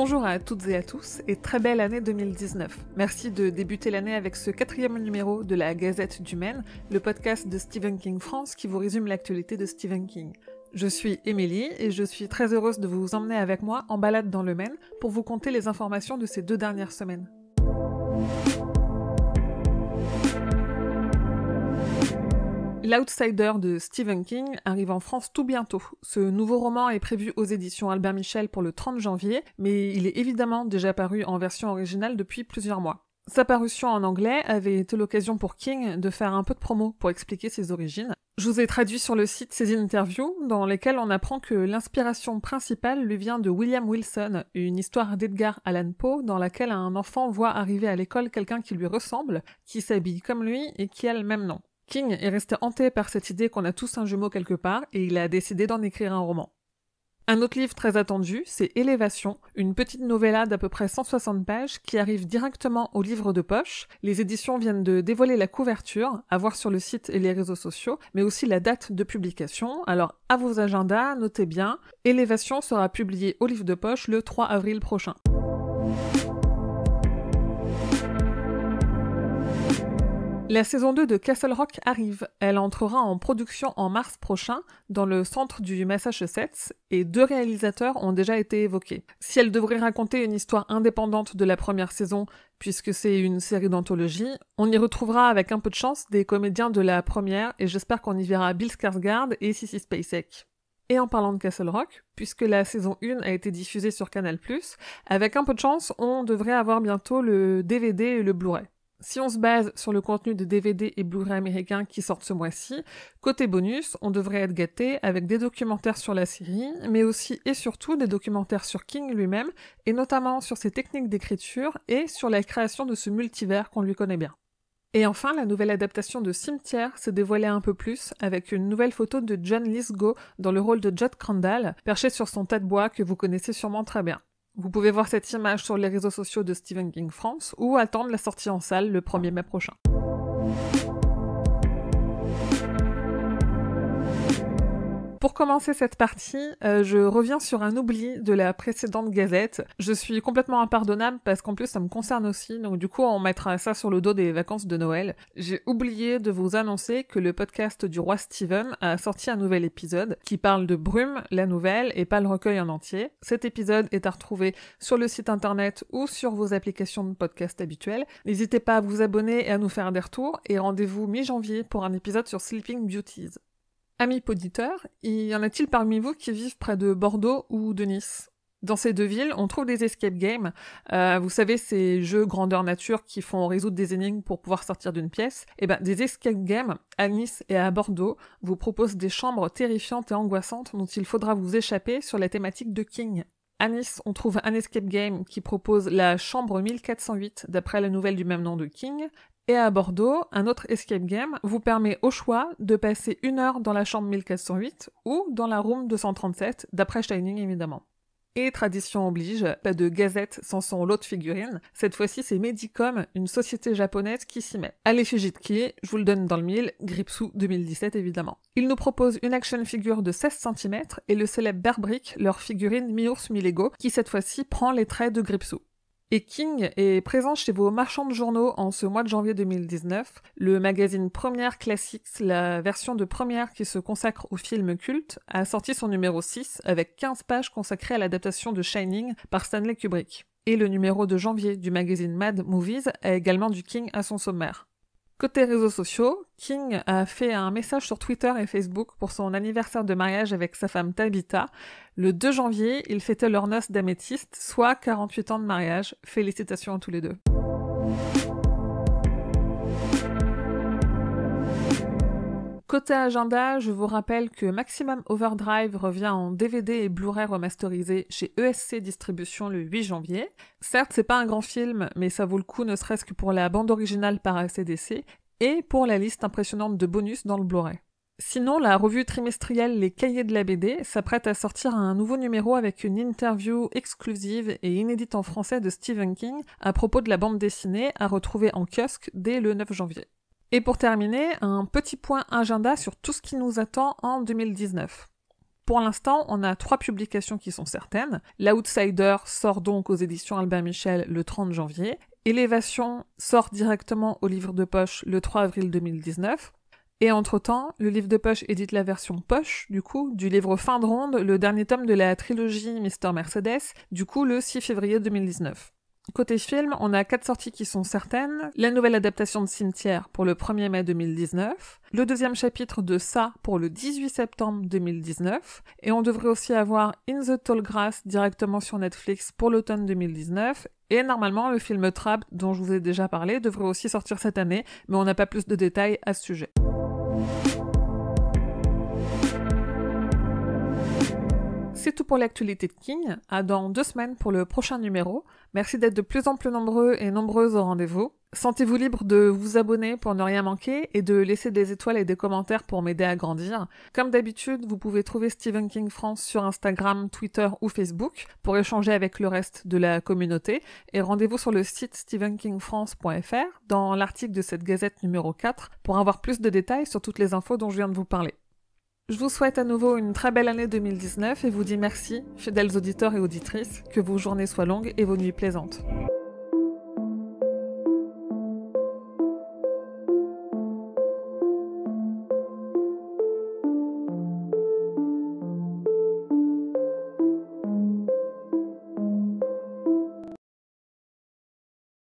Bonjour à toutes et à tous et très belle année 2019. Merci de débuter l'année avec ce 4e numéro de la Gazette du Maine, le podcast de Stephen King France qui vous résume l'actualité de Stephen King. Je suis Émilie et je suis très heureuse de vous emmener avec moi en balade dans le Maine pour vous conter les informations de ces 2 dernières semaines. L'Outsider de Stephen King arrive en France tout bientôt. Ce nouveau roman est prévu aux éditions Albert Michel pour le 30 janvier, mais il est évidemment déjà paru en version originale depuis plusieurs mois. Sa parution en anglais avait été l'occasion pour King de faire un peu de promo pour expliquer ses origines. Je vous ai traduit sur le site ses interviews dans lesquelles on apprend que l'inspiration principale lui vient de William Wilson, une histoire d'Edgar Allan Poe dans laquelle un enfant voit arriver à l'école quelqu'un qui lui ressemble, qui s'habille comme lui et qui a le même nom. King est resté hanté par cette idée qu'on a tous un jumeau quelque part et il a décidé d'en écrire un roman. Un autre livre très attendu, c'est Élévation, une petite novella d'à peu près 160 pages qui arrive directement au livre de poche. Les éditions viennent de dévoiler la couverture, à voir sur le site et les réseaux sociaux, mais aussi la date de publication. Alors à vos agendas, notez bien, Élévation sera publié au livre de poche le 3 avril prochain. La saison 2 de Castle Rock arrive. Elle entrera en production en mars prochain dans le centre du Massachusetts et 2 réalisateurs ont déjà été évoqués. Si elle devrait raconter une histoire indépendante de la première saison, puisque c'est une série d'anthologie, on y retrouvera avec un peu de chance des comédiens de la première et j'espère qu'on y verra Bill Skarsgård et Sissy Spacek. Et en parlant de Castle Rock, puisque la saison 1 a été diffusée sur Canal+, avec un peu de chance, on devrait avoir bientôt le DVD et le Blu-ray. Si on se base sur le contenu de DVD et Blu-ray américains qui sortent ce mois-ci, côté bonus, on devrait être gâté avec des documentaires sur la série, mais aussi et surtout des documentaires sur King lui-même, et notamment sur ses techniques d'écriture et sur la création de ce multivers qu'on lui connaît bien. Et enfin, la nouvelle adaptation de Cimetière s'est dévoilée un peu plus, avec une nouvelle photo de John Lithgow dans le rôle de Judd Crandall, perché sur son tas de bois que vous connaissez sûrement très bien. Vous pouvez voir cette image sur les réseaux sociaux de Stephen King France ou attendre la sortie en salle le 1er mai prochain. Pour commencer cette partie, je reviens sur un oubli de la précédente gazette. Je suis complètement impardonnable parce qu'en plus ça me concerne aussi, donc du coup on mettra ça sur le dos des vacances de Noël. J'ai oublié de vous annoncer que le podcast du roi Stephen a sorti un nouvel épisode qui parle de Brume, la nouvelle, et pas le recueil en entier. Cet épisode est à retrouver sur le site internet ou sur vos applications de podcast habituelles. N'hésitez pas à vous abonner et à nous faire des retours, et rendez-vous mi-janvier pour un épisode sur Sleeping Beauties. Amis poditeurs, y en a-t-il parmi vous qui vivent près de Bordeaux ou de Nice ? Dans ces 2 villes, on trouve des escape games. Vous savez, ces jeux grandeur nature qui font résoudre des énigmes pour pouvoir sortir d'une pièce. Et des escape games à Nice et à Bordeaux vous proposent des chambres terrifiantes et angoissantes dont il faudra vous échapper sur la thématique de King. À Nice, on trouve un escape game qui propose la chambre 1408 d'après la nouvelle du même nom de King. Et à Bordeaux, un autre escape game vous permet au choix de passer 1 heure dans la chambre 1408 ou dans la room 237, d'après Shining évidemment. Et tradition oblige, pas de gazette sans son lot de figurines, cette fois-ci c'est Medicom, une société japonaise qui s'y met. À l'effigie de qui, je vous le donne dans le mille, Gripsou 2017 évidemment. Ils nous proposent une action figure de 16 cm et le célèbre Bear Brick, leur figurine mi-ours mi-Lego, qui cette fois-ci prend les traits de Gripsou. Et King est présent chez vos marchands de journaux en ce mois de janvier 2019. Le magazine Première Classics, la version de première qui se consacre au film culte, a sorti son numéro 6 avec 15 pages consacrées à l'adaptation de Shining par Stanley Kubrick. Et le numéro de janvier du magazine Mad Movies a également du King à son sommaire. Côté réseaux sociaux, King a fait un message sur Twitter et Facebook pour son anniversaire de mariage avec sa femme Tabitha. Le 2 janvier, ils fêtaient leur noce d'améthyste, soit 48 ans de mariage. Félicitations à tous les deux. Côté agenda, je vous rappelle que Maximum Overdrive revient en DVD et Blu-ray remasterisé chez ESC Distribution le 8 janvier. Certes, c'est pas un grand film, mais ça vaut le coup ne serait-ce que pour la bande originale par AC/DC et pour la liste impressionnante de bonus dans le Blu-ray. Sinon, la revue trimestrielle Les Cahiers de la BD s'apprête à sortir un nouveau numéro avec une interview exclusive et inédite en français de Stephen King à propos de la bande dessinée à retrouver en kiosque dès le 9 janvier. Et pour terminer, un petit point agenda sur tout ce qui nous attend en 2019. Pour l'instant, on a 3 publications qui sont certaines. L'Outsider sort donc aux éditions Albin Michel le 30 janvier. Élévation sort directement au livre de poche le 3 avril 2019. Et entre-temps, le livre de poche édite la version poche, du coup, du livre Fin de Ronde, le dernier tome de la trilogie Mister Mercedes, du coup le 6 février 2019. Côté film, on a 4 sorties qui sont certaines. La nouvelle adaptation de Cimetière pour le 1er mai 2019, le 2e chapitre de Ça pour le 18 septembre 2019, et on devrait aussi avoir In the Tall Grass directement sur Netflix pour l'automne 2019, et normalement le film Trapped, dont je vous ai déjà parlé, devrait aussi sortir cette année, mais on n'a pas plus de détails à ce sujet. C'est tout pour l'actualité de King. À dans 2 semaines pour le prochain numéro. Merci d'être de plus en plus nombreux et nombreuses au rendez-vous. Sentez-vous libre de vous abonner pour ne rien manquer et de laisser des étoiles et des commentaires pour m'aider à grandir. Comme d'habitude, vous pouvez trouver Stephen King France sur Instagram, Twitter ou Facebook pour échanger avec le reste de la communauté. Et rendez-vous sur le site stephenkingfrance.fr dans l'article de cette gazette numéro 4 pour avoir plus de détails sur toutes les infos dont je viens de vous parler. Je vous souhaite à nouveau une très belle année 2019 et vous dis merci, fidèles auditeurs et auditrices, que vos journées soient longues et vos nuits plaisantes.